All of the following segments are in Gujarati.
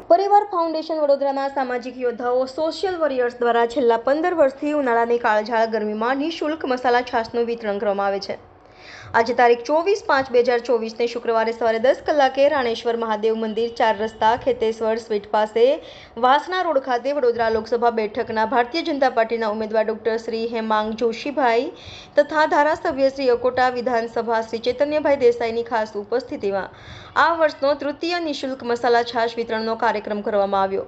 પરિવાર ફાઉન્ડેશન વડોદરાના સામાજિક યોદ્ધાઓ સોશિયલ વોરિયર્સ દ્વારા છેલ્લા 15 વર્ષથી ઉનાળાની કાળઝાળ ગરમીમાં નિઃશુલ્ક મસાલા છાશનું વિતરણ કરવામાં આવે છે। આજે તારીખ 24/5/2024ને શુક્રવારે સવારે 10 કલાકે રાણેશ્વર મહાદેવ મંદિર 4 રસ્તા ખેતેશ્વર સ્વીટ પાસે વાસણા રોડ ખાતે વડોદરા લોકસભા બેઠકના ભારતીય જનતા પાર્ટીના ઉમેદવાર ડોક્ટર શ્રી હેમાંગ જોશીભાઈ તથા ધારાસભ્ય શ્રી અકોટા વિધાનસભા શ્રી ચૈતન્યભાઈ દેસાઈની ખાસ ઉપસ્થિતિમાં આ વર્ષનો તૃતીય નિઃશુલ્ક મસાલા છાશ વિતરણનો કાર્યક્રમ કરવામાં આવ્યો,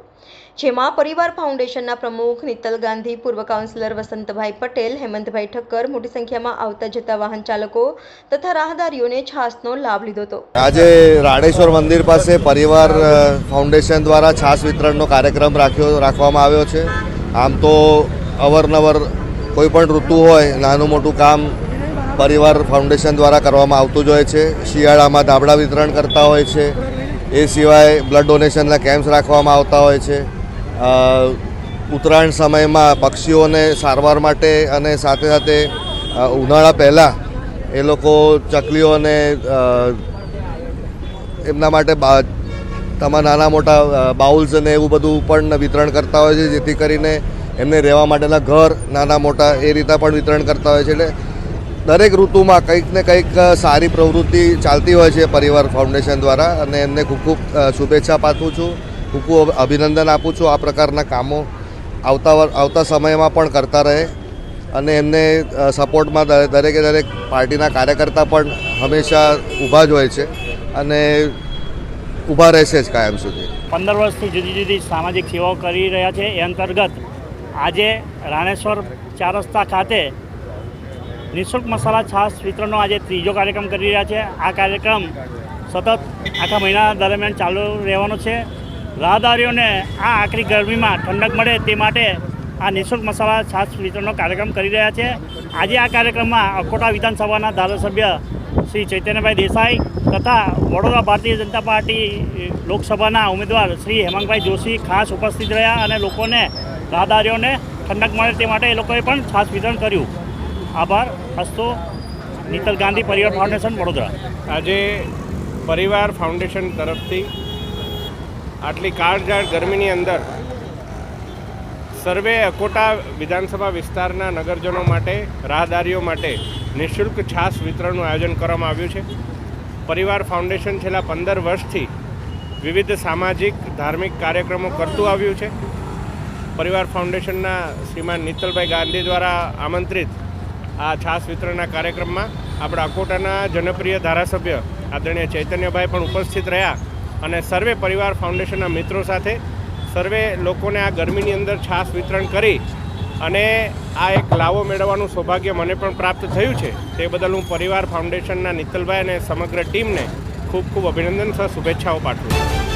જેમાં પરિવાર ફાઉન્ડેશનના પ્રમુખ નીતલ ગાંધી, પૂર્વ કાઉન્સિલર વસંતભાઈ પટેલ, હેમંતભાઈ ઠક્કર મોટી સંખ્યામાં આવતા જતા વાહન ચાલકો તથા રાહદારીઓને છાશનો લાભ લીધો હતો। આજે રાણેશ્વર મંદિર પાસે પરિવાર ફાઉન્ડેશન દ્વારા છાશ વિતરણનો કાર્યક્રમ રાખવામાં આવ્યો છે। આમ તો અવારનવાર કોઈ પણ ઋતુ હોય નાનું મોટું કામ પરિવાર ફાઉન્ડેશન દ્વારા કરવામાં આવતું જ હોય છે। શિયાળામાં ધાબળા વિતરણ કરતા હોય છે, એ સિવાય બ્લડ ડોનેશનના કેમ્પ્સ રાખવામાં આવતા હોય છે। ઉત્તરાયણ સમયમાં પક્ષીઓને સારવાર માટે અને સાથે સાથે ઉનાળા પહેલાં એ લોકો ચકલીઓને એમના માટે તમારા નાના મોટા બાઉલ્સ અને એવું બધું પણ વિતરણ કરતા હોય છે, જેથી કરીને એમને રહેવા માટેના ઘર નાના મોટા એ રીતે પણ વિતરણ કરતા હોય છે। એટલે દરેક ઋતુમાં કંઈક ને કંઈક સારી પ્રવૃત્તિ ચાલતી હોય છે પરિવાર ફાઉન્ડેશન દ્વારા, અને એમને ખૂબ ખૂબ શુભેચ્છા પાઠવું છું, ખૂબ ખૂબ અભિનંદન આપું છું। આ પ્રકારના કામો આવતા સમયમાં પણ કરતા રહે અને એમને સપોર્ટમાં દરેકે દરેક પાર્ટીના કાર્યકર્તા પણ હંમેશા ઊભા જ હોય છે અને ઊભા રહેશે જ કાયમ સુધી। 15 વર્ષથી જુદી જુદી સામાજિક સેવાઓ કરી રહ્યા છે। એ અંતર્ગત આજે રાણેશ્વર 4 રસ્તા ખાતે નિઃશુલ્ક મસાલા છાશ વિતરણનો આજે ત્રીજો કાર્યક્રમ કરી રહ્યા છે। આ કાર્યક્રમ સતત આખા મહિના દરમિયાન ચાલુ રહેવાનો છે। રાહદારીઓને આ આકરી ગરમીમાં ઠંડક મળે તે માટે આ નિઃશુલ્ક મસાલા છાશ વિતરણનો કાર્યક્રમ કરી રહ્યા છે। આજે આ કાર્યક્રમમાં અકોટા વિધાનસભાના ધારાસભ્ય શ્રી ચૈતન્યભાઈ દેસાઈ તથા વડોદરા ભારતીય જનતા પાર્ટી લોકસભાના ઉમેદવાર શ્રી હેમાંગભાઈ જોશી ખાસ ઉપસ્થિત રહ્યા અને લોકોને રાહદારીઓને ઠંડક મળે તે માટે એ લોકોએ પણ છાશ વિતરણ કર્યું। આભાર હસ્તો નીતલ ગાંધી, પરિવાર ફાઉન્ડેશન, વડોદરા। આજે પરિવાર ફાઉન્ડેશન તરફથી આટલી કાળઝાળ ગરમીની અંદર સર્વે અકોટા વિધાનસભા વિસ્તારના નગરજનો માટે, રાહદારીઓ માટે નિઃશુલ્ક છાશ વિતરણનું આયોજન કરવામાં આવ્યું છે। પરિવાર ફાઉન્ડેશન છેલ્લા 15 વર્ષથી વિવિધ સામાજિક ધાર્મિક કાર્યક્રમો કરતું આવ્યું છે। પરિવાર ફાઉન્ડેશનના શ્રીમાન નીતલભાઈ ગાંધી દ્વારા આમંત્રિત આ છાશ વિતરણના કાર્યક્રમમાં આપણા અકોટાના જનપ્રિય ધારાસભ્ય આદરણીય ચૈતન્યભાઈ પણ ઉપસ્થિત રહ્યા અને સર્વે પરિવાર ફાઉન્ડેશનના મિત્રો સાથે સર્વે લોકોને આ ગરમીની અંદર છાશ વિતરણ કરી અને આ એક લાવો મેળવવાનું સૌભાગ્ય મને પણ પ્રાપ્ત થયું છે। તે બદલ હું પરિવાર ફાઉન્ડેશનના નીતલભાઈ અને સમગ્ર ટીમને ખૂબ ખૂબ અભિનંદન સહ શુભેચ્છાઓ પાઠવું છું।